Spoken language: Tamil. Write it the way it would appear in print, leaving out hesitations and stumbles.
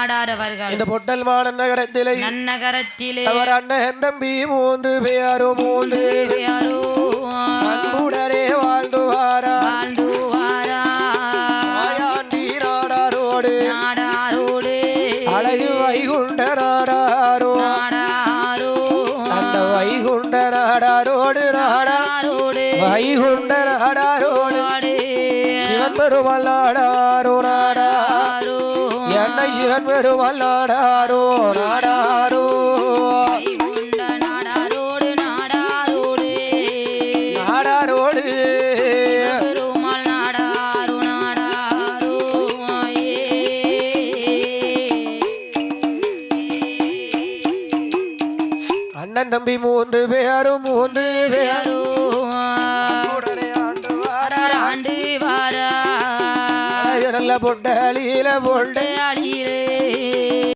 நாடாரவர்கள் இந்த பொட்டல் மாநகரத்திலே நன்னகரத்திலே அவர் அண்ணன் தம்பி 3 பேரும் அன்புடனே வாழ்ந்து வாரா மாயாண்டி நாடாரோடு அழகு வைகுண்ட நாடாரோ அந்த வைகுண்ட நாடாரோடு வைகுண்ட நாடாரோடு சிவன் பெருமாள் நாடாரோ என்னை சிவன் பெருமாள் நாடாரோ அண்ணன் தம்பி 3 பேரும் ஆண்டு வாரா நல்ல பொட்டலியில